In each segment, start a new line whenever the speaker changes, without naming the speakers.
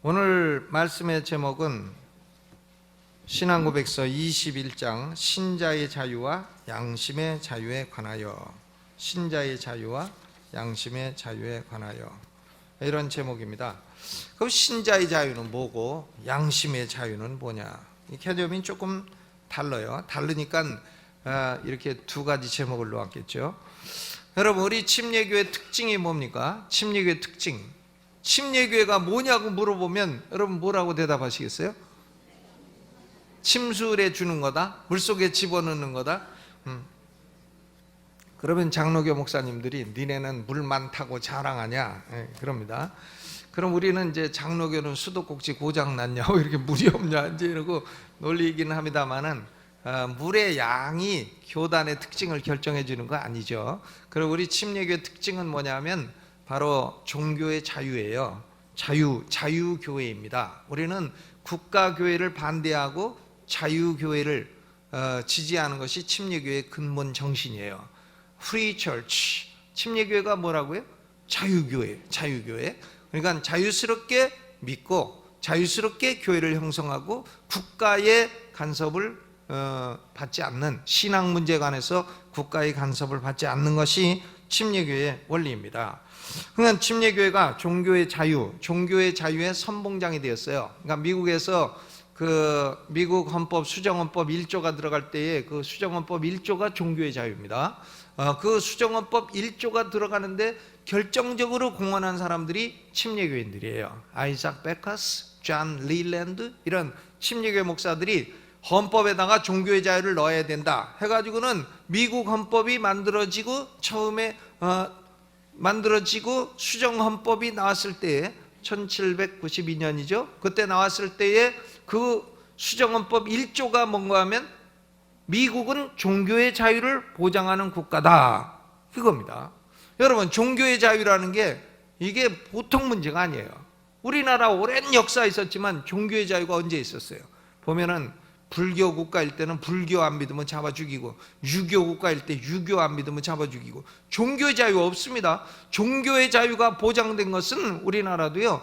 오늘 말씀의 제목은 신앙고백서 21장 신자의 자유와 양심의 자유에 관하여, 신자의 자유와 양심의 자유에 관하여, 이런 제목입니다. 그럼 신자의 자유는 뭐고 양심의 자유는 뭐냐? 이 개념이 조금 달라요. 다르니까 이렇게 두 가지 제목을 놓았겠죠. 여러분, 우리 침례교회 특징이 뭡니까? 침례교회 특징, 침례교회가 뭐냐고 물어보면 여러분 뭐라고 대답하시겠어요? 침수해 주는 거다? 물속에 집어넣는 거다? 그러면 장로교 목사님들이 니네는 물 많다고 자랑하냐? 그럽니다. 그럼 우리는 이제 장로교는 수도꼭지 고장났냐고 이렇게 물이 없냐 이제 이러고 놀리기는 합니다만은 물의 양이 교단의 특징을 결정해 주는 거 아니죠. 그리고 우리 침례교회 특징은 뭐냐면 바로 종교의 자유예요. 자유교회입니다. 우리는 국가교회를 반대하고 자유교회를 지지하는 것이 침례교회의 근본 정신이에요. Free Church. 침례교회가 뭐라고요? 자유교회. 그러니까 자유스럽게 믿고 자유스럽게 교회를 형성하고 국가의 간섭을 받지 않는, 신앙 문제에 관해서 국가의 간섭을 받지 않는 것이 침례교회의 원리입니다. 그러니까 침례교회가 종교의 자유의 선봉장이 되었어요. 그러니까 미국에서 미국 헌법 수정헌법 1조가 들어갈 때에 그 수정헌법 1조가 종교의 자유입니다. 그 수정헌법 1조가 들어가는데 결정적으로 공헌한 사람들이 침례교인들이에요. 아이작 베커스, 존 릴랜드, 이런 침례교회 목사들이 헌법에다가 종교의 자유를 넣어야 된다 해가지고는 미국 헌법이 만들어지고 수정헌법이 나왔을 때에 1792년이죠. 그때 나왔을 때에 그 수정헌법 1조가 뭔가 하면 미국은 종교의 자유를 보장하는 국가다, 이겁니다. 여러분, 종교의 자유라는 게 이게 보통 문제가 아니에요. 우리나라 오랜 역사 있었지만 종교의 자유가 언제 있었어요? 보면은 불교 국가일 때는 불교 안 믿으면 잡아 죽이고, 유교 국가일 때 유교 안 믿으면 잡아 죽이고, 종교의 자유 없습니다. 종교의 자유가 보장된 것은 우리나라도요,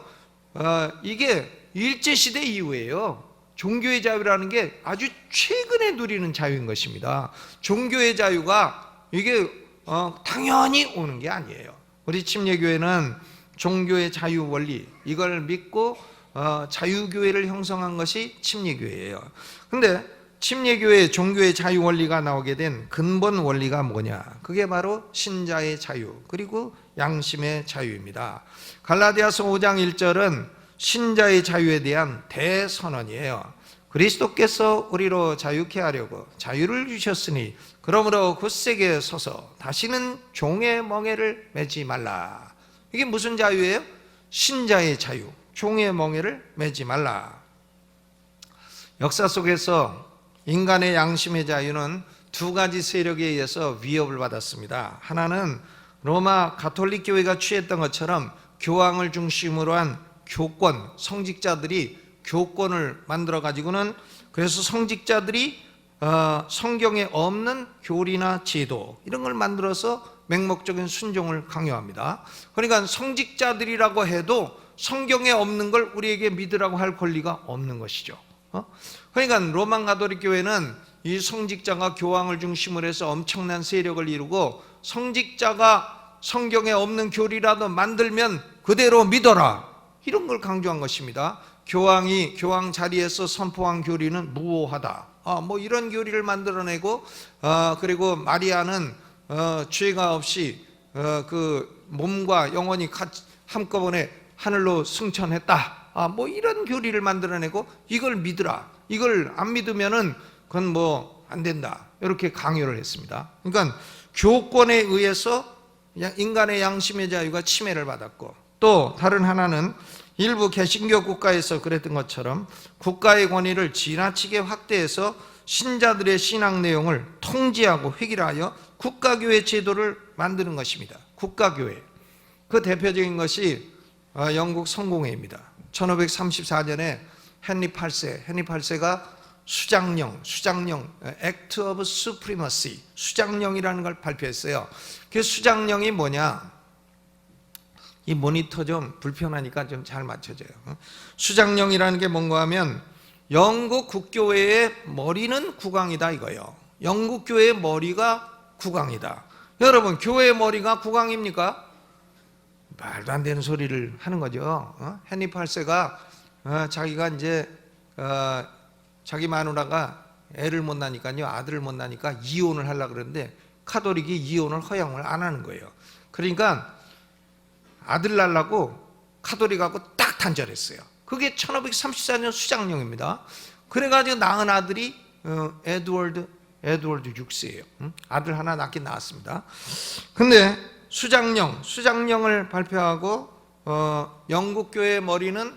이게 일제시대 이후에요. 종교의 자유라는 게 아주 최근에 누리는 자유인 것입니다. 종교의 자유가 이게 당연히 오는 게 아니에요. 우리 침례교회는 종교의 자유 원리, 이걸 믿고 자유교회를 형성한 것이 침례교회예요. 근데 침례교회 종교의 자유 원리가 나오게 된 근본 원리가 뭐냐? 그게 바로 신자의 자유 그리고 양심의 자유입니다. 갈라디아서 5장 1절은 신자의 자유에 대한 대선언이에요. 그리스도께서 우리로 자유케 하려고 자유를 주셨으니 그러므로 굳세게 서서 다시는 종의 멍에를 매지 말라. 이게 무슨 자유예요? 신자의 자유, 종의 멍에를 매지 말라. 역사 속에서 인간의 양심의 자유는 두 가지 세력에 의해서 위협을 받았습니다. 하나는 로마 가톨릭 교회가 취했던 것처럼 교황을 중심으로 한 교권, 성직자들이 교권을 만들어 가지고는, 그래서 성직자들이 성경에 없는 교리나 제도 이런 걸 만들어서 맹목적인 순종을 강요합니다. 그러니까 성직자들이라고 해도 성경에 없는 걸 우리에게 믿으라고 할 권리가 없는 것이죠. 그러니까 로마 가톨릭 교회는 이 성직자가 교황을 중심으로 해서 엄청난 세력을 이루고, 성직자가 성경에 없는 교리라도 만들면 그대로 믿어라, 이런 걸 강조한 것입니다. 교황이 교황 자리에서 선포한 교리는 무오하다, 뭐 이런 교리를 만들어내고, 그리고 마리아는 죄가 없이 그 몸과 영혼이 한꺼번에 하늘로 승천했다, 뭐 이런 교리를 만들어내고, 이걸 믿으라, 이걸 안 믿으면은 그건 뭐 안 된다, 이렇게 강요를 했습니다. 그러니까 교권에 의해서 인간의 양심의 자유가 침해를 받았고, 또 다른 하나는 일부 개신교 국가에서 그랬던 것처럼 국가의 권위를 지나치게 확대해서 신자들의 신앙 내용을 통제하고 획일하여 국가교회 제도를 만드는 것입니다. 국가교회. 그 대표적인 것이 영국 성공회입니다. 1534년에 헨리 8세가 수장령 Act of Supremacy, 수장령이라는 걸 발표했어요. 그 수장령이 뭐냐? 이 모니터 좀 불편하니까 좀 잘 맞춰져요. 수장령이라는 게 뭔가 하면 영국 국교회의 머리는 국왕이다 이거예요. 영국 교회의 머리가 국왕이다. 여러분, 교회의 머리가 국왕입니까? 말도 안 되는 소리를 하는 거죠. 헨리 8세가 자기가 이제 자기 마누라가 애를 못 낳으니까요, 아들을 못 낳으니까 이혼을 하려고 그러는데 카톨릭이 이혼을 허용을 안 하는 거예요. 그러니까 아들 낳으려고 카톨릭하고 딱 단절했어요. 그게 1534년 수장령입니다. 그래가지고 낳은 아들이 에드워드 6세예요. 아들 하나 낳긴 낳았습니다. 근데 수장령을 발표하고 영국 교회의 머리는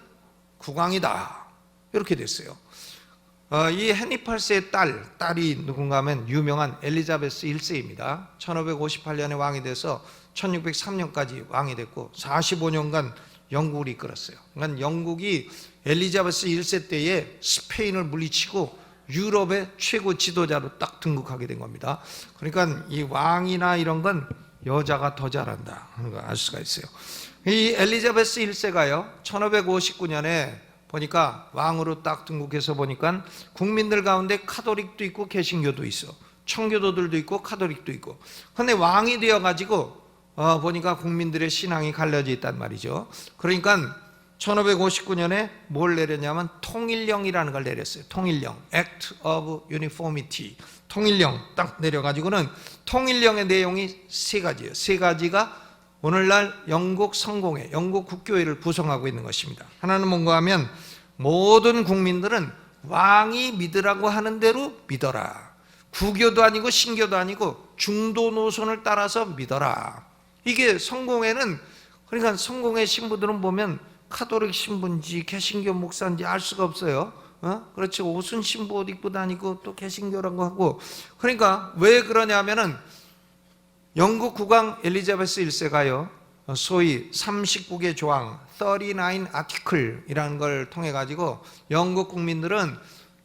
국왕이다 이렇게 됐어요. 이 헨리 8세의 딸이 누군가 하면 유명한 엘리자베스 1세입니다. 1558년에 왕이 돼서 1603년까지 왕이 됐고 45년간 영국을 이끌었어요. 그러니까 영국이 엘리자베스 1세 때에 스페인을 물리치고 유럽의 최고 지도자로 딱 등극하게 된 겁니다. 그러니까 이 왕이나 이런 건 여자가 더 잘한다 하는 걸 알 수가 있어요. 이 엘리자베스 1세가요 1559년에 보니까 왕으로 딱 등극해서 보니까 국민들 가운데 카톨릭도 있고 개신교도 있어, 청교도들도 있고 카톨릭도 있고. 그런데 왕이 되어가지고 보니까 국민들의 신앙이 갈려져 있단 말이죠. 그러니까 1559년에 뭘 내렸냐면 통일령이라는 걸 내렸어요. 통일령, Act of Uniformity. 통일령 딱 내려가지고는 통일령의 내용이 세 가지예요. 세 가지가 오늘날 영국 성공회, 영국 국교회를 구성하고 있는 것입니다. 하나는 뭔가 하면 모든 국민들은 왕이 믿으라고 하는 대로 믿어라. 구교도 아니고 신교도 아니고 중도 노선을 따라서 믿어라. 이게 성공회는, 그러니까 성공회 신부들은 보면 카톨릭 신부인지 개신교 목사인지 알 수가 없어요. 그렇지, 옷은 신부 옷 입고 다니고 또 개신교라고 하고. 그러니까 왜 그러냐면은 영국 국왕 엘리자베스 1세가요 소위 39개 조항 39 아티클이라는 걸 통해 가지고 영국 국민들은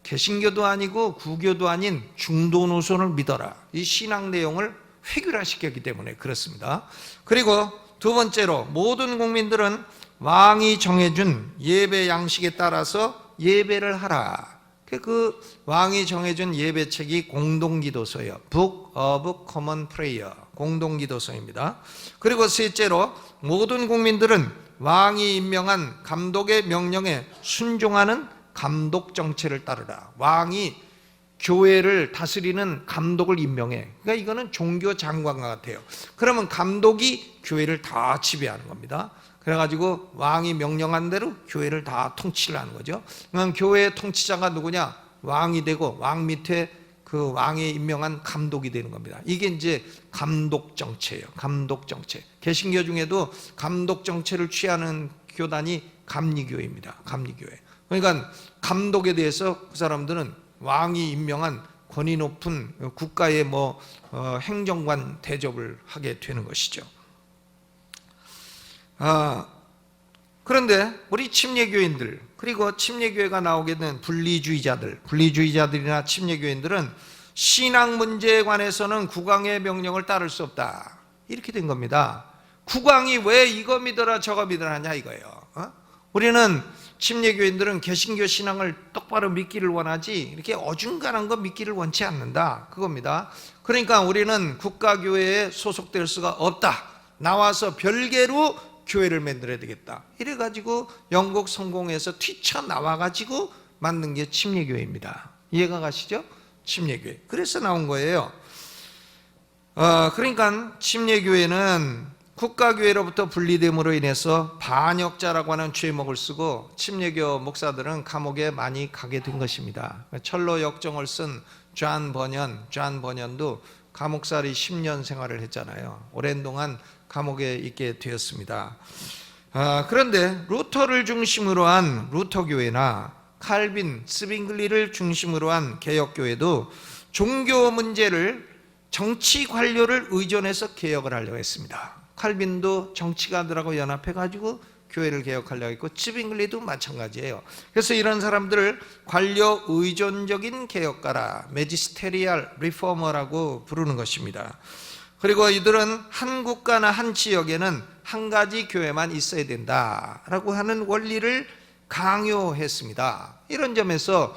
개신교도 아니고 구교도 아닌 중도 노선을 믿어라, 이 신앙 내용을 획일화시켰기 때문에 그렇습니다. 그리고 두 번째로 모든 국민들은 왕이 정해준 예배 양식에 따라서 예배를 하라. 그 왕이 정해준 예배책이 공동기도서예요. Book of Common Prayer, 공동기도서입니다. 그리고 셋째로 모든 국민들은 왕이 임명한 감독의 명령에 순종하는 감독 정체를 따르라. 왕이 교회를 다스리는 감독을 임명해. 그러니까 이거는 종교 장관과 같아요. 그러면 감독이 교회를 다 지배하는 겁니다. 그래가지고 왕이 명령한 대로 교회를 다 통치를 하는 거죠. 그러면 교회의 통치자가 누구냐? 왕이 되고 왕 밑에 그 왕이 임명한 감독이 되는 겁니다. 이게 이제 감독 정체예요. 감독 정체. 개신교 중에도 감독 정체를 취하는 교단이 감리교회입니다. 감리교회. 그러니까 감독에 대해서 그 사람들은 왕이 임명한 권위 높은 국가의 행정관 대접을 하게 되는 것이죠. 그런데 우리 침례교인들, 그리고 침례교회가 나오게 된 분리주의자들이나 침례교인들은 신앙 문제에 관해서는 국왕의 명령을 따를 수 없다 이렇게 된 겁니다. 국왕이 왜 이거 믿어라 저거 믿어라 하냐 이거예요. 우리는 침례교인들은 개신교 신앙을 똑바로 믿기를 원하지 이렇게 어중간한 거 믿기를 원치 않는다 그겁니다. 그러니까 우리는 국가교회에 소속될 수가 없다. 나와서 별개로 교회를 만들어야 되겠다. 이래가지고 영국 성공회에서 튀쳐나와가지고 만든 게 침례교회입니다. 이해가 가시죠? 침례교회. 그래서 나온 거예요. 그러니까 침례교회는 국가교회로부터 분리됨으로 인해서 반역자라고 하는 죄목을 쓰고 침례교 목사들은 감옥에 많이 가게 된 것입니다. 철로 역정을 쓴 존 버년도 감옥살이 10년 생활을 했잖아요. 오랜 동안 감옥에 있게 되었습니다. 그런데 루터를 중심으로 한 루터교회나 칼빈, 스빙글리를 중심으로 한 개혁교회도 종교 문제를 정치 관료를 의존해서 개혁을 하려고 했습니다. 칼빈도 정치가들하고 연합해가지고 교회를 개혁하려고 했고 스빙글리도 마찬가지예요. 그래서 이런 사람들을 관료 의존적인 개혁가라, 메지스테리얼 리포머라고 부르는 것입니다. 그리고 이들은 한 국가나 한 지역에는 한 가지 교회만 있어야 된다라고 하는 원리를 강요했습니다. 이런 점에서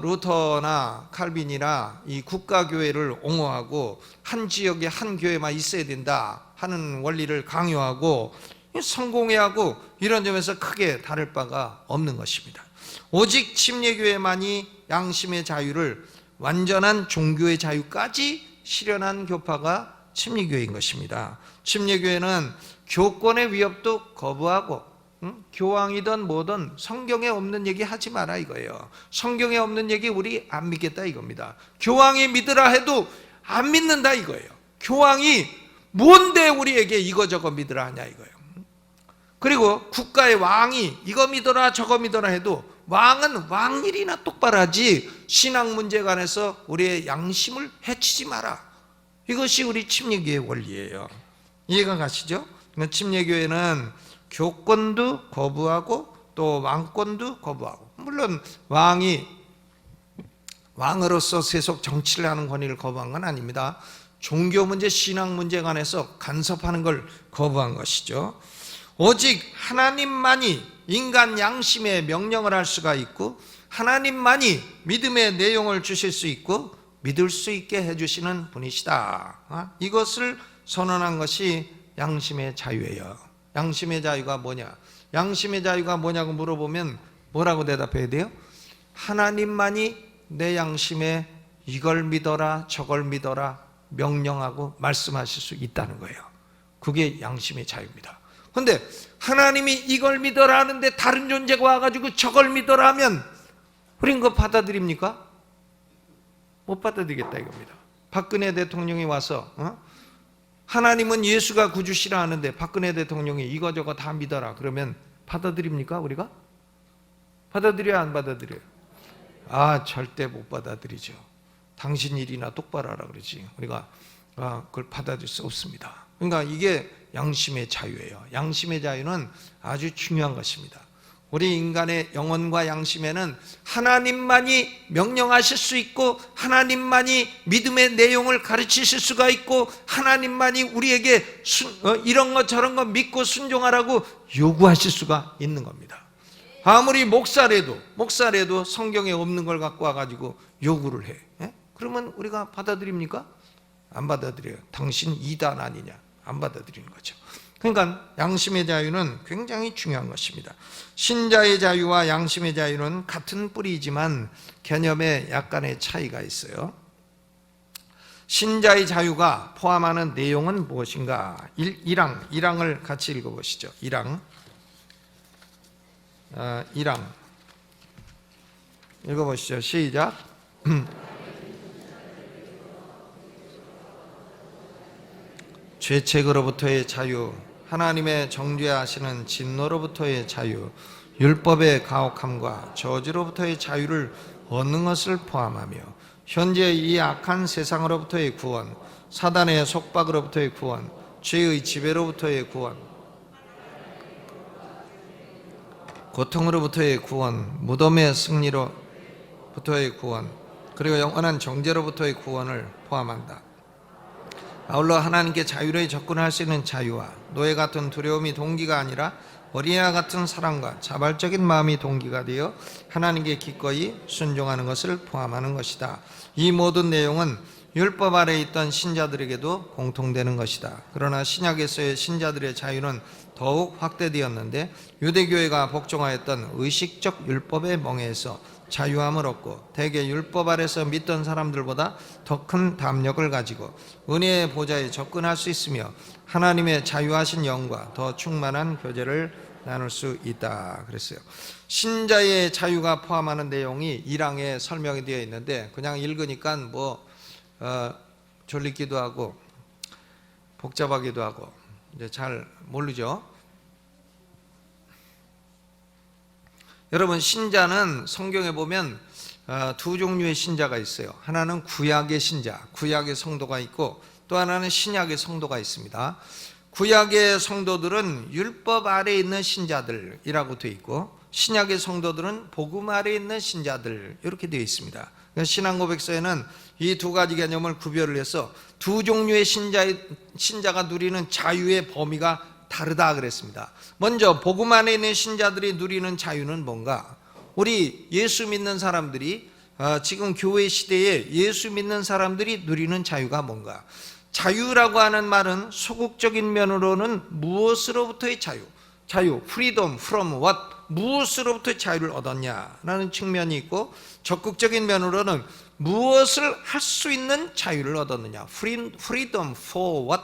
루터나 칼빈이나 이 국가교회를 옹호하고 한 지역에 한 교회만 있어야 된다 하는 원리를 강요하고 성공회하고 이런 점에서 크게 다를 바가 없는 것입니다. 오직 침례교회만이 양심의 자유를 완전한 종교의 자유까지 실현한 교파가 침례교회인 것입니다. 침례교회는 교권의 위협도 거부하고 교황이든 뭐든 성경에 없는 얘기 하지 마라 이거예요. 성경에 없는 얘기 우리 안 믿겠다 이겁니다. 교황이 믿으라 해도 안 믿는다 이거예요. 교황이 뭔데 우리에게 이거저거 믿으라 하냐 이거예요. 그리고 국가의 왕이 이거 믿어라 저거 믿어라 해도 왕은 왕일이나 똑바로 하지 신앙 문제에 관해서 우리의 양심을 해치지 마라. 이것이 우리 침례교회의 원리예요. 이해가 가시죠? 침례교회는 교권도 거부하고 또 왕권도 거부하고, 물론 왕이 왕으로서 세속 정치를 하는 권위를 거부한 건 아닙니다. 종교 문제, 신앙 문제에 관해서 간섭하는 걸 거부한 것이죠. 오직 하나님만이 인간 양심에 명령을 할 수가 있고 하나님만이 믿음의 내용을 주실 수 있고 믿을 수 있게 해주시는 분이시다. 이것을 선언한 것이 양심의 자유예요. 양심의 자유가 뭐냐? 양심의 자유가 뭐냐고 물어보면 뭐라고 대답해야 돼요? 하나님만이 내 양심에 이걸 믿어라 저걸 믿어라 명령하고 말씀하실 수 있다는 거예요. 그게 양심의 자유입니다. 그런데 하나님이 이걸 믿어라 하는데 다른 존재가 와가지고 저걸 믿어라 하면 우린 그거 받아들입니까? 못 받아들이겠다 이겁니다. 박근혜 대통령이 와서 하나님은 예수가 구주시라 하는데 박근혜 대통령이 이거저거 다 믿어라 그러면 받아들입니까 우리가? 받아들여야 안 받아들여요? 절대 못 받아들이죠. 당신 일이나 똑바로 하라 그러지 우리가 그걸 받아들일 수 없습니다. 그러니까 이게 양심의 자유예요. 양심의 자유는 아주 중요한 것입니다. 우리 인간의 영혼과 양심에는 하나님만이 명령하실 수 있고 하나님만이 믿음의 내용을 가르치실 수가 있고 하나님만이 우리에게 이런 거 저런 거 믿고 순종하라고 요구하실 수가 있는 겁니다. 아무리 목사래도 성경에 없는 걸 갖고 와가지고 요구를 해. 그러면 우리가 받아들입니까? 안 받아들여요. 당신 이단 아니냐? 안 받아들이는 거죠. 그러니까 양심의 자유는 굉장히 중요한 것입니다. 신자의 자유와 양심의 자유는 같은 뿌리이지만 개념에 약간의 차이가 있어요. 신자의 자유가 포함하는 내용은 무엇인가? 1항을 같이 읽어보시죠. 1항 읽어보시죠. 시작. 죄책으로부터의 자유, 하나님의 정죄하시는 진노로부터의 자유, 율법의 가혹함과 저주로부터의 자유를 얻는 것을 포함하며 현재 이 악한 세상으로부터의 구원, 사단의 속박으로부터의 구원, 죄의 지배로부터의 구원, 고통으로부터의 구원, 무덤의 승리로부터의 구원, 그리고 영원한 정죄로부터의 구원을 포함한다. 아울러 하나님께 자유로이 접근할 수 있는 자유와 노예 같은 두려움이 동기가 아니라 어린아이 같은 사랑과 자발적인 마음이 동기가 되어 하나님께 기꺼이 순종하는 것을 포함하는 것이다. 이 모든 내용은 율법 아래에 있던 신자들에게도 공통되는 것이다. 그러나 신약에서의 신자들의 자유는 더욱 확대되었는데 유대교회가 복종하였던 의식적 율법의 멍에에서 자유함을 얻고 대개 율법 아래서 믿던 사람들보다 더 큰 담력을 가지고 은혜의 보좌에 접근할 수 있으며 하나님의 자유하신 영과 더 충만한 교제를 나눌 수 있다 그랬어요. 신자의 자유가 포함하는 내용이 1항에 설명이 되어 있는데 그냥 읽으니까 졸리기도 하고 복잡하기도 하고 이제 잘 모르죠. 여러분, 신자는 성경에 보면 두 종류의 신자가 있어요. 하나는 구약의 신자, 구약의 성도가 있고 또 하나는 신약의 성도가 있습니다. 구약의 성도들은 율법 아래에 있는 신자들이라고 되어 있고 신약의 성도들은 복음 아래에 있는 신자들, 이렇게 되어 있습니다. 그러니까 신앙고백서에는 이 두 가지 개념을 구별을 해서 두 종류의 신자가 누리는 자유의 범위가 다르다 그랬습니다. 먼저 복음 안에 있는 신자들이 누리는 자유는 뭔가? 우리 예수 믿는 사람들이 지금 교회 시대에 예수 믿는 사람들이 누리는 자유가 뭔가? 자유라고 하는 말은 소극적인 면으로는 무엇으로부터의 자유, freedom from what? 무엇으로부터 자유를 얻었냐라는 측면이 있고, 적극적인 면으로는 무엇을 할 수 있는 자유를 얻었느냐, freedom for what?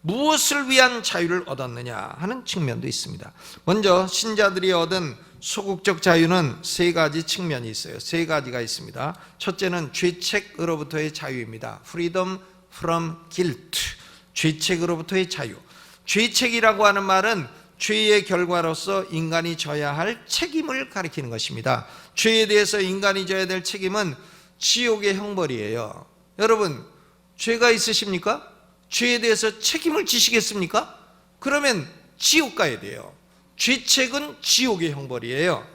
무엇을 위한 자유를 얻었느냐 하는 측면도 있습니다. 먼저 신자들이 얻은 소극적 자유는 세 가지 측면이 있어요. 세 가지가 있습니다. 첫째는 죄책으로부터의 자유입니다. freedom from guilt, 죄책으로부터의 자유. 죄책이라고 하는 말은 죄의 결과로서 인간이 져야 할 책임을 가리키는 것입니다. 죄에 대해서 인간이 져야 될 책임은 지옥의 형벌이에요. 여러분, 죄가 있으십니까? 죄에 대해서 책임을 지시겠습니까? 그러면 지옥 가야 돼요. 죄책은 지옥의 형벌이에요.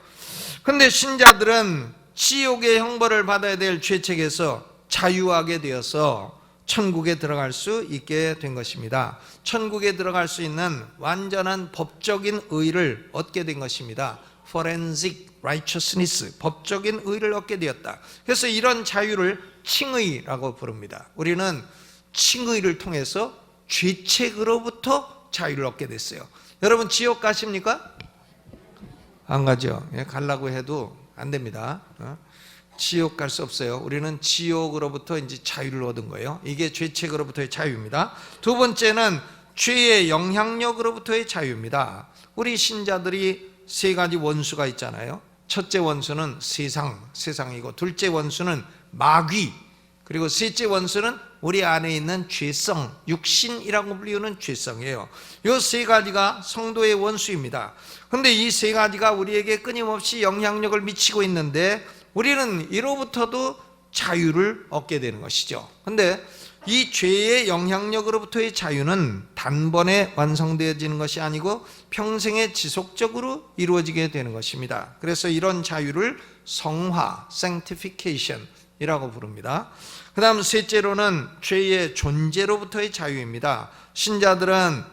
그런데 신자들은 지옥의 형벌을 받아야 될 죄책에서 자유하게 되어서 천국에 들어갈 수 있게 된 것입니다. 천국에 들어갈 수 있는 완전한 법적인 의를 얻게 된 것입니다. Forensic righteousness, 법적인 의를 얻게 되었다. 그래서 이런 자유를 칭의라고 부릅니다. 우리는 칭의를 통해서 죄책으로부터 자유를 얻게 됐어요. 여러분, 지옥 가십니까? 안 가죠. 가려고 해도 안 됩니다. 지옥 갈 수 없어요. 우리는 지옥으로부터 이제 자유를 얻은 거예요. 이게 죄책으로부터의 자유입니다. 두 번째는 죄의 영향력으로부터의 자유입니다. 우리 신자들이 세 가지 원수가 있잖아요. 첫째 원수는 세상이고, 둘째 원수는 마귀, 그리고 셋째 원수는 우리 안에 있는 죄성, 육신이라고 불리우는 죄성이에요. 이 세 가지가 성도의 원수입니다. 그런데 이 세 가지가 우리에게 끊임없이 영향력을 미치고 있는데 우리는 이로부터도 자유를 얻게 되는 것이죠. 그런데 이 죄의 영향력으로부터의 자유는 단번에 완성되어지는 것이 아니고 평생에 지속적으로 이루어지게 되는 것입니다. 그래서 이런 자유를 성화, sanctification 이라고 부릅니다. 그 다음 셋째로는 죄의 존재로부터의 자유입니다. 신자들은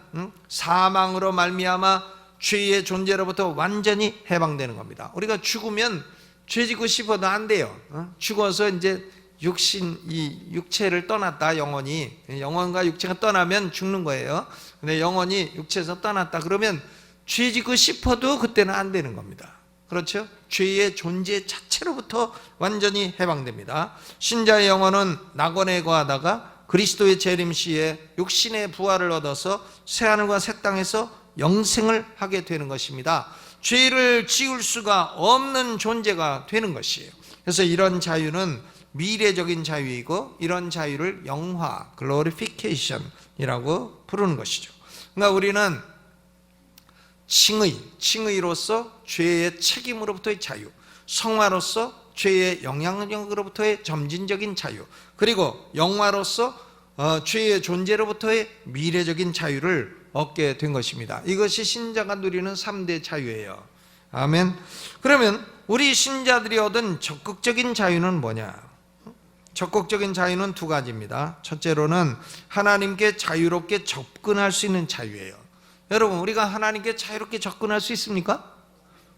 사망으로 말미암아 죄의 존재로부터 완전히 해방되는 겁니다. 우리가 죽으면 죄 짓고 싶어도 안 돼요. 죽어서 이제 이 육체를 떠났다, 영혼과 육체가 떠나면 죽는 거예요. 근데 영혼이 육체에서 떠났다 그러면 죄 짓고 싶어도 그때는 안 되는 겁니다. 그렇죠? 죄의 존재 자체로부터 완전히 해방됩니다. 신자의 영혼은 낙원에 거하다가 그리스도의 재림 시에 육신의 부활을 얻어서 새하늘과 새 땅에서 영생을 하게 되는 것입니다. 죄를 지을 수가 없는 존재가 되는 것이에요. 그래서 이런 자유는 미래적인 자유이고, 이런 자유를 영화, glorification이라고 부르는 것이죠. 그러니까 우리는 칭의로서 죄의 책임으로부터의 자유, 성화로서 죄의 영향력으로부터의 점진적인 자유, 그리고 영화로서 죄의 존재로부터의 미래적인 자유를 얻게 된 것입니다. 이것이 신자가 누리는 3대 자유예요. 아멘. 그러면 우리 신자들이 얻은 적극적인 자유는 뭐냐? 적극적인 자유는 두 가지입니다. 첫째로는 하나님께 자유롭게 접근할 수 있는 자유예요. 여러분, 우리가 하나님께 자유롭게 접근할 수 있습니까?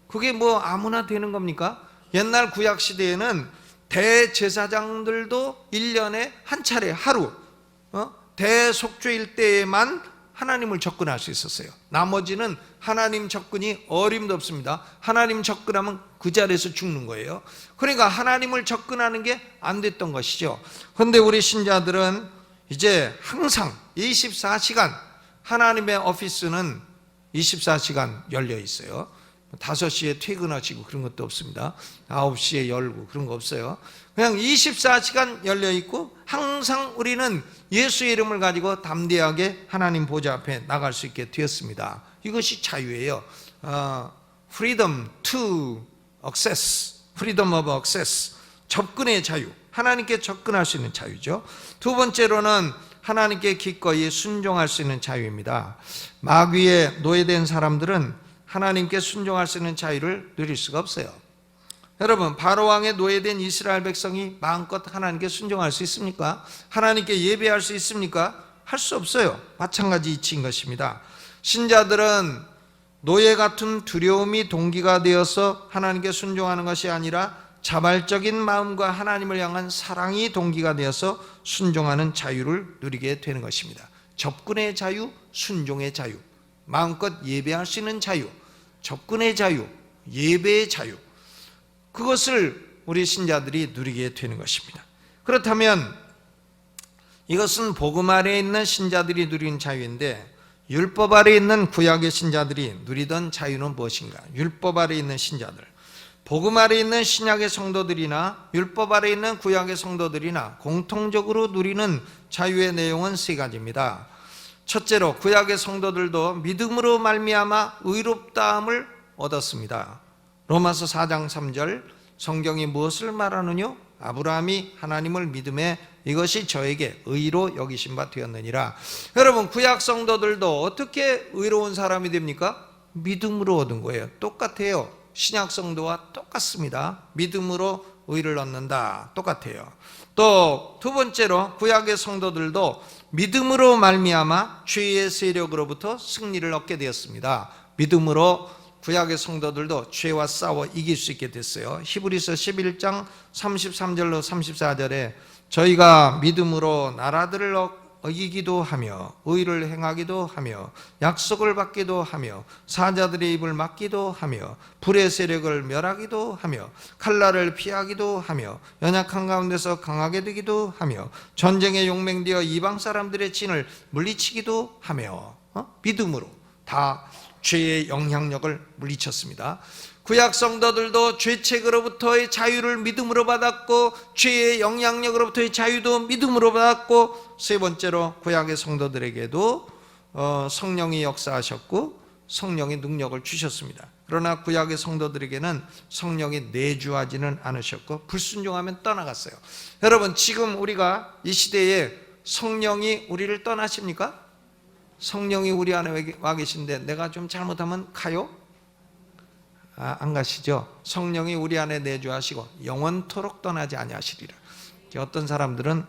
그게 뭐 아무나 되는 겁니까? 옛날 구약 시대에는 대제사장들도 1년에 한 차례 하루 대속죄일 때에만 하나님을 접근할 수 있었어요. 나머지는 하나님 접근이 어림도 없습니다. 하나님 접근하면 그 자리에서 죽는 거예요. 그러니까 하나님을 접근하는 게 안 됐던 것이죠. 그런데 우리 신자들은 이제 항상 24시간 하나님의 오피스는 24시간 열려 있어요. 5시에 퇴근하시고 그런 것도 없습니다. 9시에 열고 그런 거 없어요. 그냥 24시간 열려 있고 항상 우리는 예수의 이름을 가지고 담대하게 하나님 보좌 앞에 나갈 수 있게 되었습니다. 이것이 자유예요. Freedom to access, freedom of access, 접근의 자유, 하나님께 접근할 수 있는 자유죠. 두 번째로는 하나님께 기꺼이 순종할 수 있는 자유입니다. 마귀에 노예된 사람들은 하나님께 순종할 수 있는 자유를 누릴 수가 없어요. 여러분, 바로왕의 노예된 이스라엘 백성이 마음껏 하나님께 순종할 수 있습니까? 하나님께 예배할 수 있습니까? 할 수 없어요. 마찬가지 이치인 것입니다. 신자들은 노예 같은 두려움이 동기가 되어서 하나님께 순종하는 것이 아니라 자발적인 마음과 하나님을 향한 사랑이 동기가 되어서 순종하는 자유를 누리게 되는 것입니다. 접근의 자유, 순종의 자유, 마음껏 예배할 수 있는 자유, 접근의 자유, 예배의 자유, 그것을 우리 신자들이 누리게 되는 것입니다. 그렇다면 이것은 복음 아래에 있는 신자들이 누리는 자유인데, 율법 아래에 있는 구약의 신자들이 누리던 자유는 무엇인가? 율법 아래에 있는 신자들, 복음 아래에 있는 신약의 성도들이나 율법 아래에 있는 구약의 성도들이나 공통적으로 누리는 자유의 내용은 세 가지입니다. 첫째로, 구약의 성도들도 믿음으로 말미암아 의롭다함을 얻었습니다. 로마서 4장 3절, 성경이 무엇을 말하느뇨? 아브라함이 하나님을 믿음에 이것이 저에게 의로 여기신 바 되었느니라. 여러분, 구약 성도들도 어떻게 의로운 사람이 됩니까? 믿음으로 얻은 거예요. 똑같아요. 신약 성도와 똑같습니다. 믿음으로 의를 얻는다. 똑같아요. 또 두 번째로, 구약의 성도들도 믿음으로 말미암아 죄의 세력으로부터 승리를 얻게 되었습니다. 믿음으로 구약의 성도들도 죄와 싸워 이길 수 있게 됐어요. 히브리서 11장 33절로 34절에 저희가 믿음으로 나라들을 이기기도 하며 의를 행하기도 하며 약속을 받기도 하며 사자들의 입을 막기도 하며 불의 세력을 멸하기도 하며 칼날을 피하기도 하며 연약한 가운데서 강하게 되기도 하며 전쟁에 용맹되어 이방 사람들의 진을 물리치기도 하며 믿음으로 다 죄의 영향력을 물리쳤습니다. 구약 성도들도 죄책으로부터의 자유를 믿음으로 받았고, 죄의 영향력으로부터의 자유도 믿음으로 받았고, 세 번째로 구약의 성도들에게도 성령이 역사하셨고 성령의 능력을 주셨습니다. 그러나 구약의 성도들에게는 성령이 내주하지는 않으셨고 불순종하면 떠나갔어요. 여러분, 지금 우리가 이 시대에 성령이 우리를 떠나십니까? 성령이 우리 안에 와 계신데 내가 좀 잘못하면 가요? 안 가시죠? 성령이 우리 안에 내주하시고 영원토록 떠나지 아니하시리라. 어떤 사람들은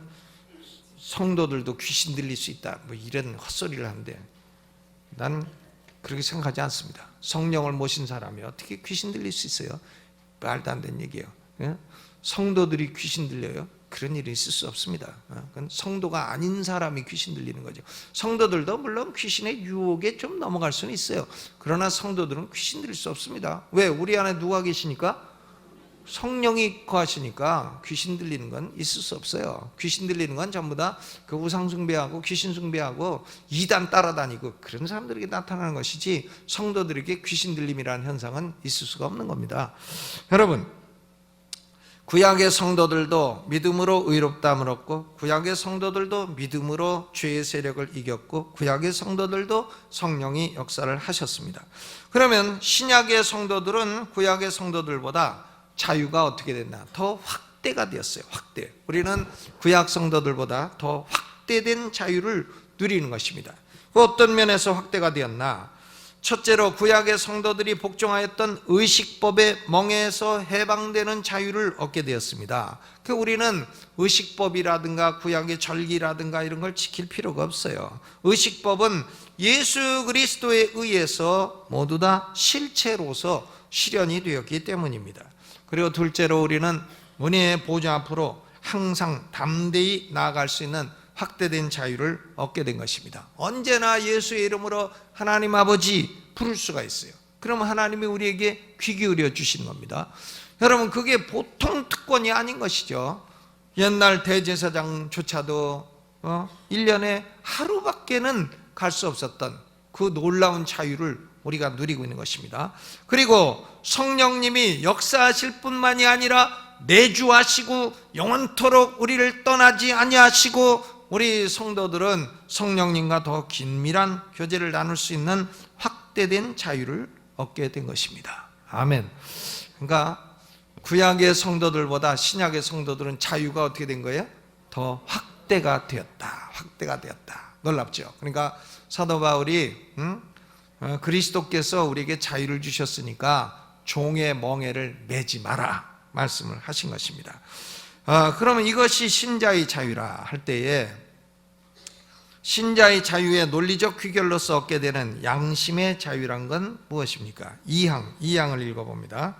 성도들도 귀신 들릴 수 있다, 뭐 이런 헛소리를 하는데 나는 그렇게 생각하지 않습니다. 성령을 모신 사람이 어떻게 귀신 들릴 수 있어요? 말도 안 되는 얘기예요. 성도들이 귀신 들려요? 그런 일이 있을 수 없습니다. 그건 성도가 아닌 사람이 귀신 들리는 거죠. 성도들도 물론 귀신의 유혹에 좀 넘어갈 수는 있어요. 그러나 성도들은 귀신 들릴 수 없습니다. 왜? 우리 안에 누가 계시니까? 성령이 거하시니까 귀신 들리는 건 있을 수 없어요. 귀신 들리는 건 전부 다 그 우상 숭배하고 귀신 숭배하고 이단 따라다니고 그런 사람들에게 나타나는 것이지, 성도들에게 귀신 들림이라는 현상은 있을 수가 없는 겁니다. 여러분, 구약의 성도들도 믿음으로 의롭다함을 얻고, 구약의 성도들도 믿음으로 죄의 세력을 이겼고, 구약의 성도들도 성령이 역사를 하셨습니다. 그러면 신약의 성도들은 구약의 성도들보다 자유가 어떻게 됐나? 더 확대가 되었어요. 확대. 우리는 구약 성도들보다 더 확대된 자유를 누리는 것입니다. 그 어떤 면에서 확대가 되었나? 첫째로, 구약의 성도들이 복종하였던 의식법의 멍에서 해방되는 자유를 얻게 되었습니다. 우리는 의식법이라든가 구약의 절기라든가 이런 걸 지킬 필요가 없어요. 의식법은 예수 그리스도에 의해서 모두 다 실체로서 실현이 되었기 때문입니다. 그리고 둘째로, 우리는 은혜의 보좌 앞으로 항상 담대히 나아갈 수 있는 확대된 자유를 얻게 된 것입니다. 언제나 예수의 이름으로 하나님 아버지 부를 수가 있어요. 그러면 하나님이 우리에게 귀 기울여 주시는 겁니다. 여러분, 그게 보통 특권이 아닌 것이죠. 옛날 대제사장조차도 1년에 하루밖에는 갈 수 없었던 그 놀라운 자유를 우리가 누리고 있는 것입니다. 그리고 성령님이 역사하실 뿐만이 아니라 내주하시고 영원토록 우리를 떠나지 아니하시고, 우리 성도들은 성령님과 더 긴밀한 교제를 나눌 수 있는 확대된 자유를 얻게 된 것입니다. 아멘. 그러니까 구약의 성도들보다 신약의 성도들은 자유가 어떻게 된 거예요? 더 확대가 되었다. 확대가 되었다. 놀랍죠? 그러니까 사도 바울이 그리스도께서 우리에게 자유를 주셨으니까 종의 멍에를 매지 마라 말씀을 하신 것입니다. 그러면 이것이 신자의 자유라 할 때에 신자의 논리적 귀결로서 얻게 되는 양심의 자유란 건 무엇입니까? 2항을 읽어봅니다.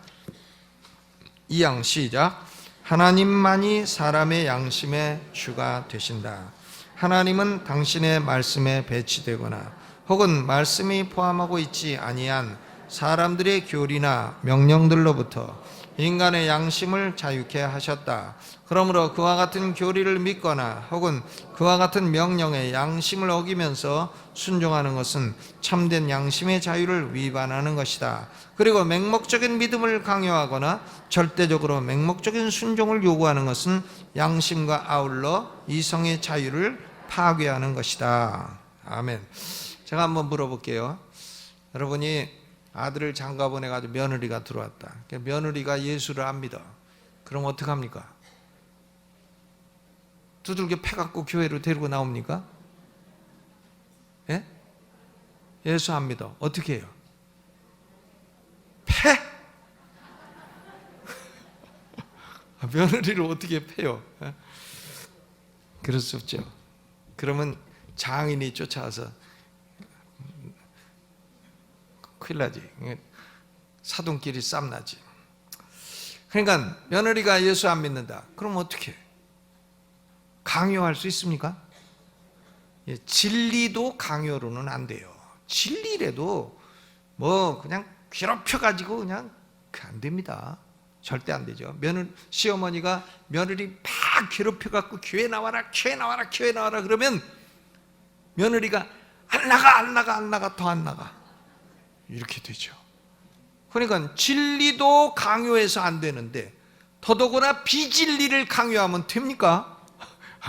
2항 시작. 하나님만이 사람의 양심의 주가 되신다. 하나님은 당신의 말씀에 배치되거나 혹은 말씀이 포함하고 있지 아니한 사람들의 교리나 명령들로부터 인간의 양심을 자유케 하셨다. 그러므로 그와 같은 교리를 믿거나 혹은 그와 같은 명령에 양심을 어기면서 순종하는 것은 참된 양심의 자유를 위반하는 것이다. 그리고 맹목적인 믿음을 강요하거나 절대적으로 맹목적인 순종을 요구하는 것은 양심과 아울러 이성의 자유를 파괴하는 것이다. 아멘. 제가 한번 물어볼게요. 여러분이 아들을 장가 보내가지고 며느리가 들어왔다. 며느리가 예수를 안 믿어. 그럼 어떡합니까? 두들겨 패갖고 교회로 데리고 나옵니까? 예? 예수 안 믿어. 어떻게 해요? 패? 며느리를 어떻게 패요? 그럴 수 없죠. 그러면 장인이 쫓아와서 큰일 나지. 사돈끼리 싸움 나지. 그러니까 며느리가 예수 안 믿는다. 그럼 어떻게? 강요할 수 있습니까? 진리도 강요로는 안 돼요. 진리라도 뭐 그냥 괴롭혀가지고 그냥 안 됩니다. 절대 안 되죠. 시어머니가 며느리 막 괴롭혀갖고 교회 나와라 그러면 며느리가 안 나가 더 안 나가 이렇게 되죠. 그러니까 진리도 강요해서 안 되는데 더더구나 비진리를 강요하면 됩니까?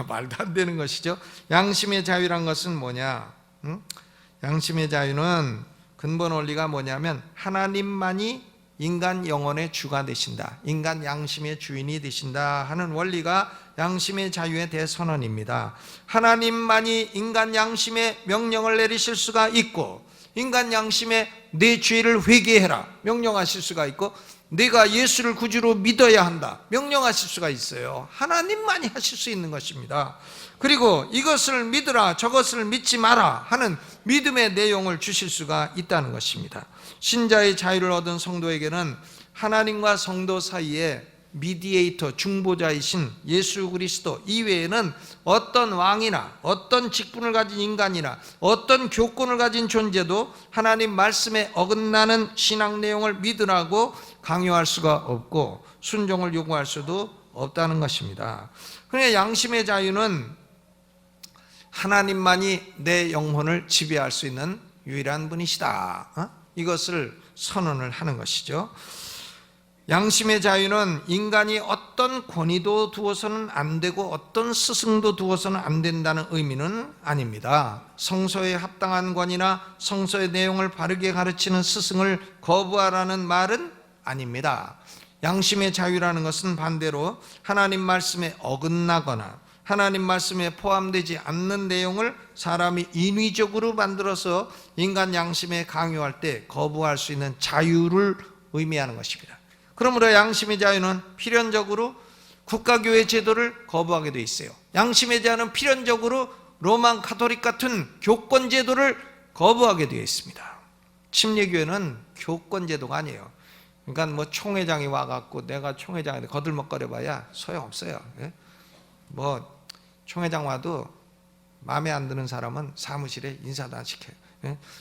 말도 안 되는 것이죠. 양심의 자유란 것은 뭐냐? 양심의 자유는 근본 원리가 뭐냐면 하나님만이 인간 영혼의 주가 되신다. 인간 양심의 주인이 되신다 하는 원리가 양심의 자유의 대선언입니다. 하나님만이 인간 양심의 명령을 내리실 수가 있고 인간 양심에 내 죄를 회개해라 명령하실 수가 있고 내가 예수를 구주로 믿어야 한다 명령하실 수가 있어요. 하나님만이 하실 수 있는 것입니다. 그리고 이것을 믿으라 저것을 믿지 마라 하는 믿음의 내용을 주실 수가 있다는 것입니다. 신자의 자유를 얻은 성도에게는 하나님과 성도 사이에 미디에이터 중보자이신 예수 그리스도 이외에는 어떤 왕이나 어떤 직분을 가진 인간이나 어떤 교권을 가진 존재도 하나님 말씀에 어긋나는 신앙 내용을 믿으라고 강요할 수가 없고 순종을 요구할 수도 없다는 것입니다. 그러나 양심의 자유는 하나님만이 내 영혼을 지배할 수 있는 유일한 분이시다. 이것을 선언을 하는 것이죠. 양심의 자유는 인간이 어떤 권위도 두어서는 안 되고 어떤 스승도 두어서는 안 된다는 의미는 아닙니다. 성서에 합당한 권위나 성서의 내용을 바르게 가르치는 스승을 거부하라는 말은 아닙니다. 양심의 자유라는 것은 반대로 하나님 말씀에 어긋나거나 하나님 말씀에 포함되지 않는 내용을 사람이 인위적으로 만들어서 인간 양심에 강요할 때 거부할 수 있는 자유를 의미하는 것입니다. 그러므로 양심의 자유는 필연적으로 국가교회 제도를 거부하게 돼 있어요. 양심의 자유는 필연적으로 로만 가톨릭 같은 교권 제도를 거부하게 되어 있습니다. 침례교회는 교권 제도가 아니에요. 그러니까 뭐 총회장이 와갖고 내가 총회장인데 거들먹거려봐야 소용없어요. 뭐 총회장 와도 마음에 안 드는 사람은 사무실에 인사도 안 시켜요.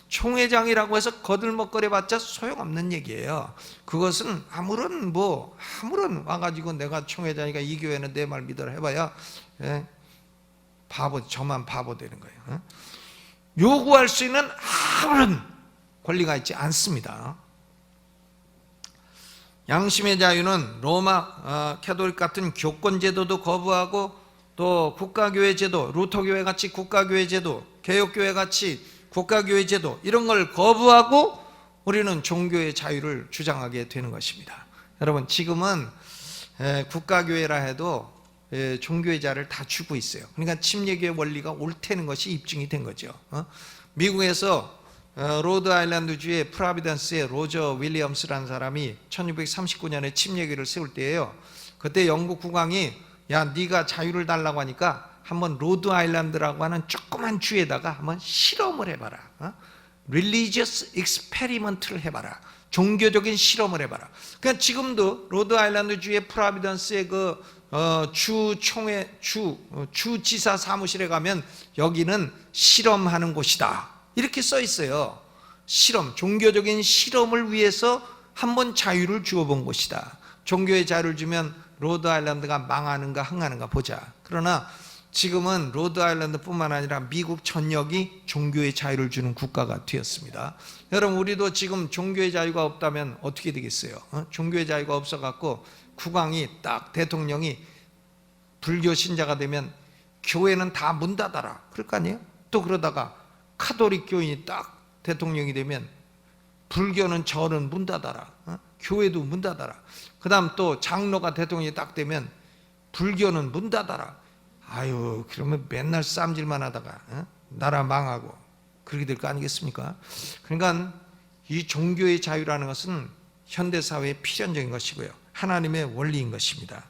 총회장이라고 해서 거들먹거려봤자 소용없는 얘기예요. 그것은 아무런 와가지고 내가 총회장이니까 이 교회는 내 말 믿어라 해봐야 저만 바보 되는 거예요. 요구할 수 있는 아무런 권리가 있지 않습니다. 양심의 자유는 로마 캐톨릭 같은 교권 제도도 거부하고 또 국가교회 제도, 루터교회 같이 국가교회 제도, 개혁교회 같이 국가교회 제도 이런 걸 거부하고 우리는 종교의 자유를 주장하게 되는 것입니다. 여러분 지금은 국가교회라 해도 종교의 자를 다 주고 있어요. 그러니까 침례교회 원리가 옳다는 것이 입증이 된 거죠. 미국에서 로드 아일랜드주의 프로비던스의 로저 윌리엄스라는 사람이 1639년에 침례교를 세울 때예요. 그때 영국 국왕이 야 네가 자유를 달라고 하니까 한번 로드 아일랜드라고 하는 조그만 주에다가 한번 실험을 해봐라. Religious experiment를 해봐라. 종교적인 실험을 해봐라. 그러니까 지금도 로드 아일랜드 주의 프로비던스의 그 주지사 사무실에 가면 여기는 실험하는 곳이다 이렇게 써 있어요. 실험, 종교적인 실험을 위해서 한번 자유를 주어본 곳이다. 종교의 자유를 주면 로드 아일랜드가 망하는가 흥하는가 보자. 그러나 지금은 로드 아일랜드뿐만 아니라 미국 전역이 종교의 자유를 주는 국가가 되었습니다. 여러분, 우리도 지금 종교의 자유가 없다면 어떻게 되겠어요? 종교의 자유가 없어갖고 국왕이 딱 대통령이 불교 신자가 되면 교회는 다 문 닫아라 그럴 거 아니에요? 또 그러다가 카톨릭 교인이 딱 대통령이 되면 불교는 절은 문 닫아라, 교회도 문 닫아라. 그 다음 또 장로가 대통령이 딱 되면 불교는 문 닫아라. 아유, 그러면 맨날 쌈질만 하다가 나라 망하고 그렇게 될 거 아니겠습니까? 그러니까 이 종교의 자유라는 것은 현대사회의 필연적인 것이고요, 하나님의 원리인 것입니다.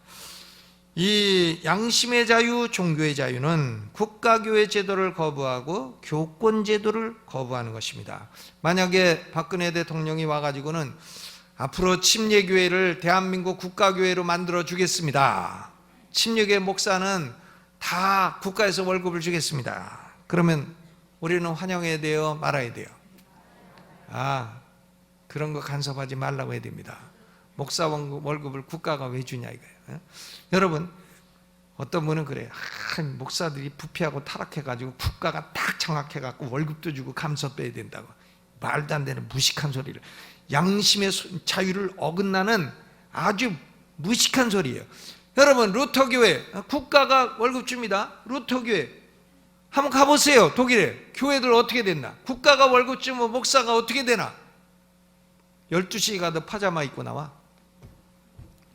이 양심의 자유, 종교의 자유는 국가교회 제도를 거부하고 교권 제도를 거부하는 것입니다. 만약에 박근혜 대통령이 와가지고는 앞으로 침례교회를 대한민국 국가교회로 만들어 주겠습니다, 침례교회 목사는 다 국가에서 월급을 주겠습니다, 그러면 우리는 환영해야 돼요, 말아야 돼요? 그런 거 간섭하지 말라고 해야 됩니다. 목사 월급을 국가가 왜 주냐 이거예요. 여러분, 어떤 분은 그래요. 목사들이 부패하고 타락해가지고 국가가 딱 장악해갖고 월급도 주고 감사 빼야 된다고. 말도 안 되는 무식한 소리를, 양심의 자유를 어긋나는 아주 무식한 소리예요. 여러분, 루터교회 국가가 월급 줍니다. 루터교회 한번 가보세요. 독일에 교회들 어떻게 됐나? 국가가 월급 주면 목사가 어떻게 되나? 12시에 가도 파자마 입고 나와.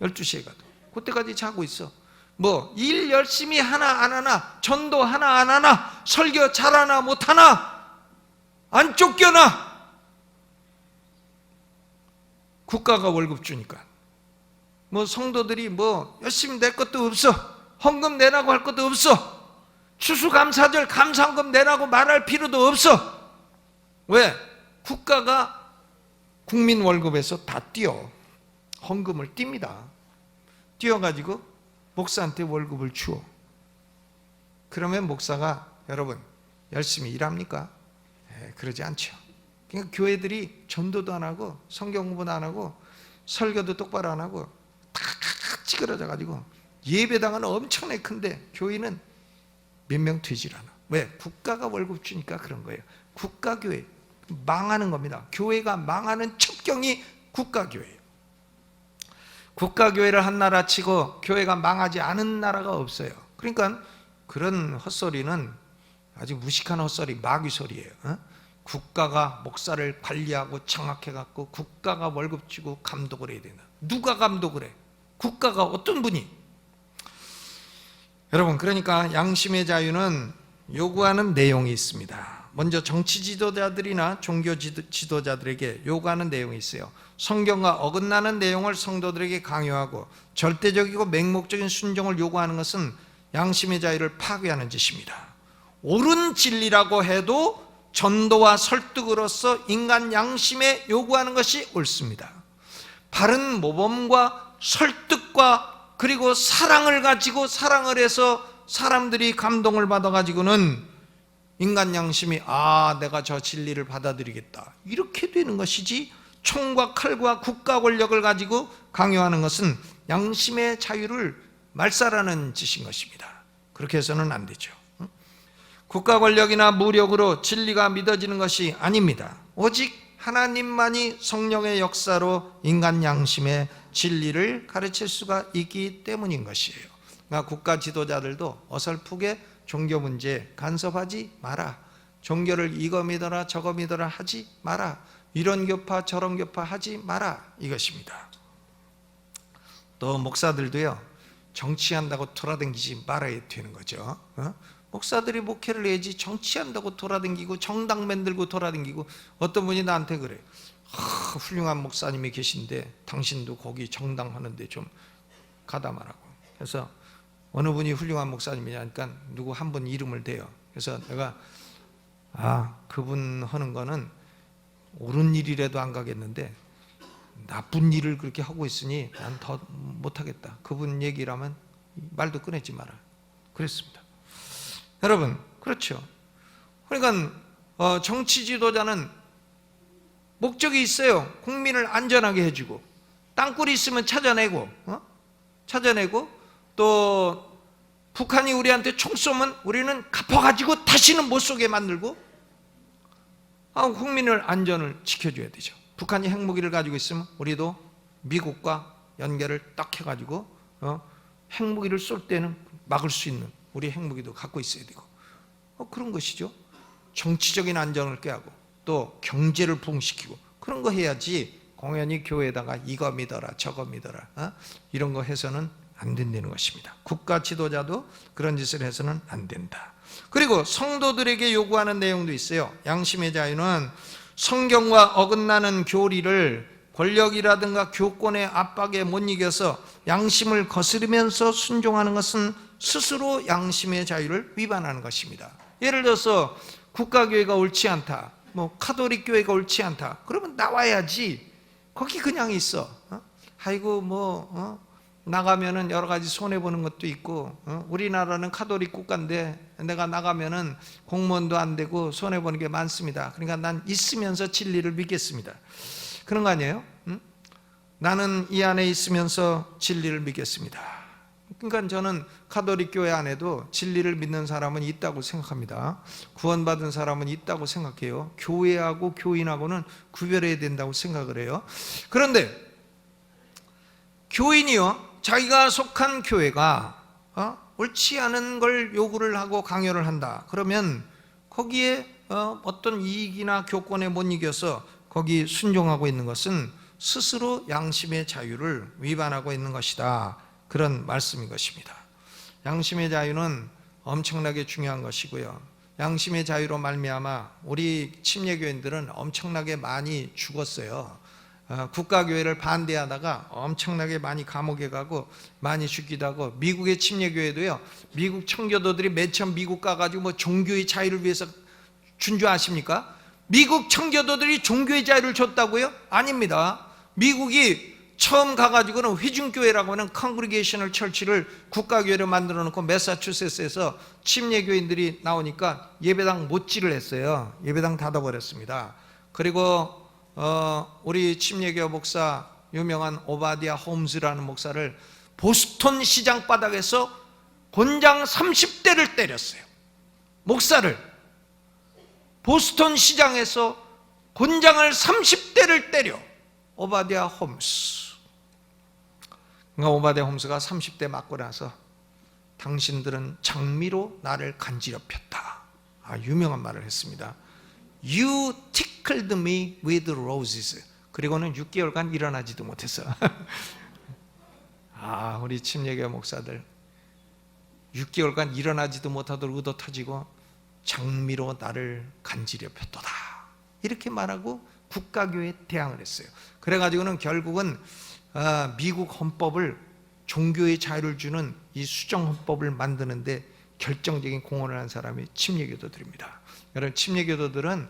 12시에 가도 그때까지 자고 있어. 뭐 일 열심히 하나 안 하나, 전도 하나 안 하나, 설교 잘하나 못하나, 안 쫓겨나, 국가가 월급 주니까. 뭐 성도들이 뭐 열심히 낼 것도 없어, 헌금 내라고 할 것도 없어, 추수감사절 감사헌금 내라고 말할 필요도 없어. 왜? 국가가 국민 월급에서 다 띄어, 헌금을 띱니다. 띄어가지고 목사한테 월급을 주어. 그러면 목사가 여러분 열심히 일합니까? 그러지 않죠. 그러니까 교회들이 전도도 안 하고 성경 공부도 안 하고 설교도 똑바로 안 하고 다 찌그러져 가지고 예배당은 엄청나게 큰데 교회는 몇 명 되질 않아. 왜? 국가가 월급 주니까 그런 거예요. 국가교회 망하는 겁니다. 교회가 망하는 첩경이 국가교회예요. 국가교회를 한 나라 치고 교회가 망하지 않은 나라가 없어요. 그러니까 그런 헛소리는 아주 무식한 헛소리, 마귀소리예요. 국가가 목사를 관리하고 장악해갖고 국가가 월급 주고 감독을 해야 된다. 누가 감독을 해? 국가가 어떤 분이? 여러분, 그러니까 양심의 자유는 요구하는 내용이 있습니다. 먼저 정치 지도자들이나 종교 지도자들에게 요구하는 내용이 있어요. 성경과 어긋나는 내용을 성도들에게 강요하고 절대적이고 맹목적인 순종을 요구하는 것은 양심의 자유를 파괴하는 짓입니다. 옳은 진리라고 해도 전도와 설득으로서 인간 양심에 요구하는 것이 옳습니다. 바른 모범과 설득과 그리고 사랑을 가지고 사랑을 해서 사람들이 감동을 받아가지고는 인간 양심이 내가 저 진리를 받아들이겠다 이렇게 되는 것이지, 총과 칼과 국가 권력을 가지고 강요하는 것은 양심의 자유를 말살하는 짓인 것입니다. 그렇게 해서는 안 되죠. 국가 권력이나 무력으로 진리가 믿어지는 것이 아닙니다. 오직 하나님만이 성령의 역사로 인간 양심의 진리를 가르칠 수가 있기 때문인 것이에요. 그러니까 국가 지도자들도 어설프게 종교 문제에 간섭하지 마라. 종교를 이거 믿어라 저거 믿어라 하지 마라. 이런 교파 저런 교파 하지 마라, 이것입니다. 또 목사들도요, 정치한다고 돌아다니지 말아야 되는 거죠. 목사들이 목회를 해야지 정치한다고 돌아다니고 정당 만들고 돌아다니고. 어떤 분이 나한테 그래. 훌륭한 목사님이 계신데 당신도 거기 정당 하는데 좀 가다 말라고. 그래서 어느 분이 훌륭한 목사님이냐니까 누구 한 분 이름을 대요. 그래서 내가 그분 하는 거는 옳은 일이라도 안 가겠는데 나쁜 일을 그렇게 하고 있으니 난 더 못하겠다. 그분 얘기라면 말도 꺼내지 마라. 그랬습니다. 여러분, 그렇죠. 그러니까 정치 지도자는 목적이 있어요. 국민을 안전하게 해주고, 땅굴이 있으면 찾아내고, 또 북한이 우리한테 총 쏘면 우리는 갚아가지고 다시는 못 쏘게 만들고, 국민을 안전을 지켜줘야 되죠. 북한이 핵무기를 가지고 있으면 우리도 미국과 연결을 딱 해가지고 핵무기를 쏠 때는 막을 수 있는 우리 핵무기도 갖고 있어야 되고, 그런 것이죠. 정치적인 안정을 꾀하고 또 경제를 부흥시키고 그런 거 해야지 공연히 교회에다가 이거 믿어라 저거 믿어라 이런 거 해서는 안 된다는 것입니다. 국가 지도자도 그런 짓을 해서는 안 된다. 그리고 성도들에게 요구하는 내용도 있어요. 양심의 자유는 성경과 어긋나는 교리를 권력이라든가 교권의 압박에 못 이겨서 양심을 거스르면서 순종하는 것은 스스로 양심의 자유를 위반하는 것입니다. 예를 들어서 국가교회가 옳지 않다, 카톨릭 교회가 옳지 않다, 그러면 나와야지. 거기 그냥 있어. 나가면은 여러 가지 손해 보는 것도 있고, 우리나라는 카톨릭 국가인데 내가 나가면은 공무원도 안 되고 손해 보는 게 많습니다. 그러니까 난 있으면서 진리를 믿겠습니다. 그런 거 아니에요? 나는 이 안에 있으면서 진리를 믿겠습니다. 그러니까 저는 카톨릭 교회 안에도 진리를 믿는 사람은 있다고 생각합니다. 구원받은 사람은 있다고 생각해요. 교회하고 교인하고는 구별해야 된다고 생각을 해요. 그런데 교인이요, 자기가 속한 교회가 옳지 않은 걸 요구를 하고 강요를 한다. 그러면 거기에 어떤 이익이나 교권에 못 이겨서 거기 순종하고 있는 것은 스스로 양심의 자유를 위반하고 있는 것이다. 그런 말씀인 것입니다. 양심의 자유는 엄청나게 중요한 것이고요. 양심의 자유로 말미암아 우리 침례교인들은 엄청나게 많이 죽었어요. 국가교회를 반대하다가 엄청나게 많이 감옥에 가고 많이 죽기도 하고, 미국의 침례교회도요, 미국 청교도들이 맨 처음 미국 가가지고 종교의 자유를 위해서 준 줄 아십니까? 미국 청교도들이 종교의 자유를 줬다고요? 아닙니다. 미국이 처음 가가지고는 회중교회라고 하는 컨그리게이셔널 처치를 국가교회로 만들어 놓고 매사추세츠에서 침례교인들이 나오니까 예배당 못질을 했어요. 예배당 닫아버렸습니다. 그리고 우리 침례교 목사, 유명한 오바디아 홈즈라는 목사를 보스턴 시장 바닥에서 곤장 30대를 때렸어요. 목사를 보스턴 시장에서 곤장을 30대를 때려. 오바디아 홈스. 그러니까 오바디아 홈스가 30대 맞고 나서 당신들은 장미로 나를 간지럽혔다. 유명한 말을 했습니다. You tickled me with roses. 그리고는 6개월간 일어나지도 못했어. 우리 침례교 목사들 6개월간 일어나지도 못하도록 의도 터지고 장미로 나를 간지럽혔도다. 이렇게 말하고 국가교회에 대항을 했어요. 그래가지고는 결국은 미국 헌법을, 종교의 자유를 주는 이 수정헌법을 만드는데 결정적인 공헌을 한 사람이 침례교도들입니다. 여러분, 침례교도들은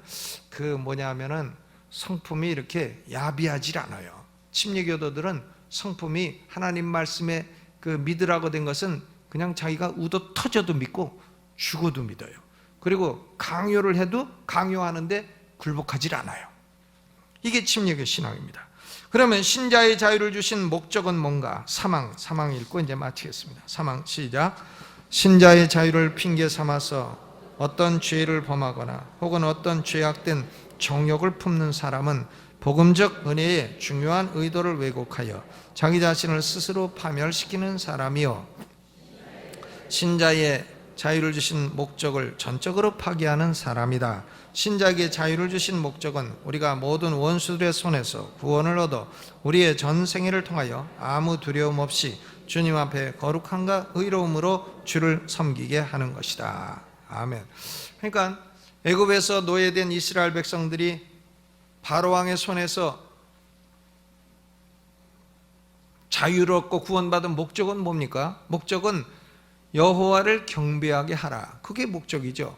하면은 성품이 이렇게 야비하지 않아요. 침례교도들은 성품이 하나님 말씀에 믿으라고 된 것은 그냥 자기가 우도 터져도 믿고 죽어도 믿어요. 그리고 강요를 해도 강요하는데 굴복하지 않아요. 이게 침례교 신앙입니다. 그러면 신자의 자유를 주신 목적은 뭔가? 사망 읽고 이제 마치겠습니다. 사망 시작. 신자의 자유를 핑계 삼아서 어떤 죄를 범하거나 혹은 어떤 죄악된 정욕을 품는 사람은 복음적 은혜의 중요한 의도를 왜곡하여 자기 자신을 스스로 파멸시키는 사람이요, 신자의 자유를 주신 목적을 전적으로 파괴하는 사람이다. 신자에게 자유를 주신 목적은 우리가 모든 원수들의 손에서 구원을 얻어 우리의 전 생애를 통하여 아무 두려움 없이 주님 앞에 거룩함과 의로움으로 주를 섬기게 하는 것이다. 아멘. 그러니까 애굽에서 노예된 이스라엘 백성들이 바로 왕의 손에서 자유를 얻고 구원받은 목적은 뭡니까? 목적은 여호와를 경배하게 하라. 그게 목적이죠.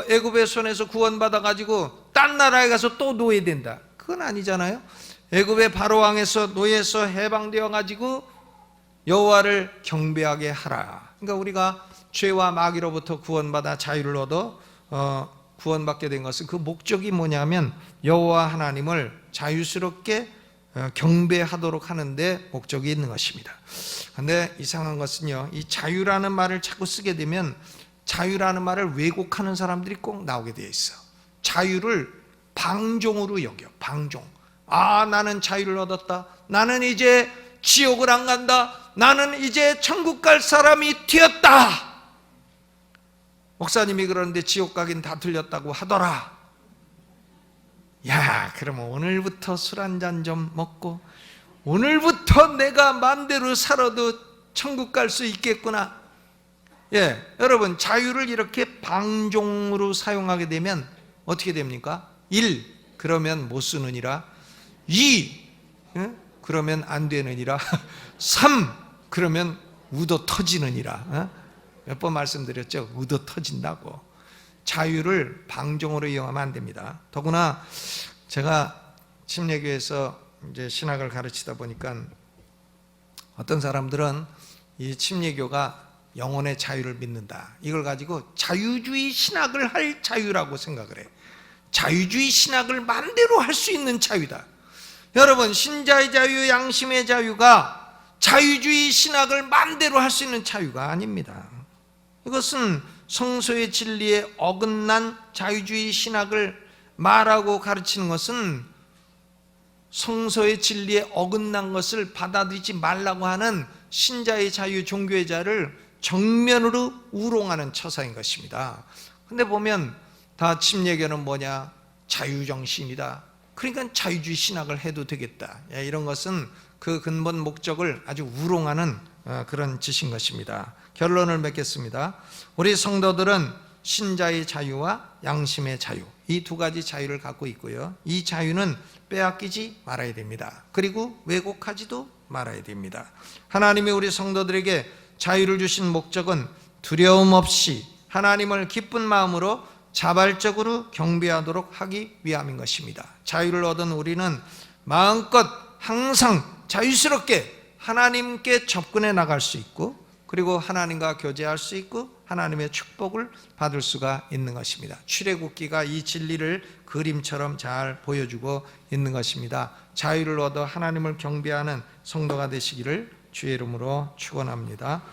애굽의 손에서 구원받아 가지고 딴 나라에 가서 또 노예된다, 그건 아니잖아요. 애굽의 바로 왕에서 노예에서 해방되어 가지고 여호와를 경배하게 하라. 그러니까 우리가 죄와 마귀로부터 구원받아 자유를 얻어 구원받게 된 것은 그 목적이 뭐냐면 여호와 하나님을 자유스럽게 경배하도록 하는데 목적이 있는 것입니다. 그런데 이상한 것은요, 이 자유라는 말을 자꾸 쓰게 되면 자유라는 말을 왜곡하는 사람들이 꼭 나오게 되어 있어. 자유를 방종으로 여겨. 방종. 나는 자유를 얻었다, 나는 이제 지옥을 안 간다, 나는 이제 천국 갈 사람이 되었다. 목사님이 그러는데 지옥 가긴 다 틀렸다고 하더라. 야, 그러면 오늘부터 술 한잔 좀 먹고 오늘부터 내가 마음대로 살아도 천국 갈 수 있겠구나. 여러분, 자유를 이렇게 방종으로 사용하게 되면 어떻게 됩니까? 1. 그러면 못 쓰느니라. 2. 그러면 안 되느니라. 3. 그러면 우도 터지느니라. 몇 번 말씀드렸죠? 우도 터진다고. 자유를 방종으로 이용하면 안 됩니다. 더구나 제가 침례교에서 이제 신학을 가르치다 보니까 어떤 사람들은 이 침례교가 영혼의 자유를 믿는다, 이걸 가지고 자유주의 신학을 할 자유라고 생각을 해. 자유주의 신학을 마음대로 할 수 있는 자유다. 여러분, 신자의 자유, 양심의 자유가 자유주의 신학을 마음대로 할 수 있는 자유가 아닙니다. 이것은 성서의 진리에 어긋난 자유주의 신학을 말하고 가르치는 것은 성서의 진리에 어긋난 것을 받아들이지 말라고 하는 신자의 자유, 종교의 자유를 정면으로 우롱하는 처사인 것입니다. 근데 보면 다 침례교는 뭐냐? 자유정신이다. 그러니까 자유주의 신학을 해도 되겠다. 이런 것은 그 근본 목적을 아주 우롱하는 그런 짓인 것입니다. 결론을 맺겠습니다. 우리 성도들은 신자의 자유와 양심의 자유, 이 두 가지 자유를 갖고 있고요, 이 자유는 빼앗기지 말아야 됩니다. 그리고 왜곡하지도 말아야 됩니다. 하나님이 우리 성도들에게 자유를 주신 목적은 두려움 없이 하나님을 기쁜 마음으로 자발적으로 경배하도록 하기 위함인 것입니다. 자유를 얻은 우리는 마음껏 항상 자유스럽게 하나님께 접근해 나갈 수 있고, 그리고 하나님과 교제할 수 있고 하나님의 축복을 받을 수가 있는 것입니다. 출애굽기가 이 진리를 그림처럼 잘 보여주고 있는 것입니다. 자유를 얻어 하나님을 경배하는 성도가 되시기를 주의 이름으로 축원합니다.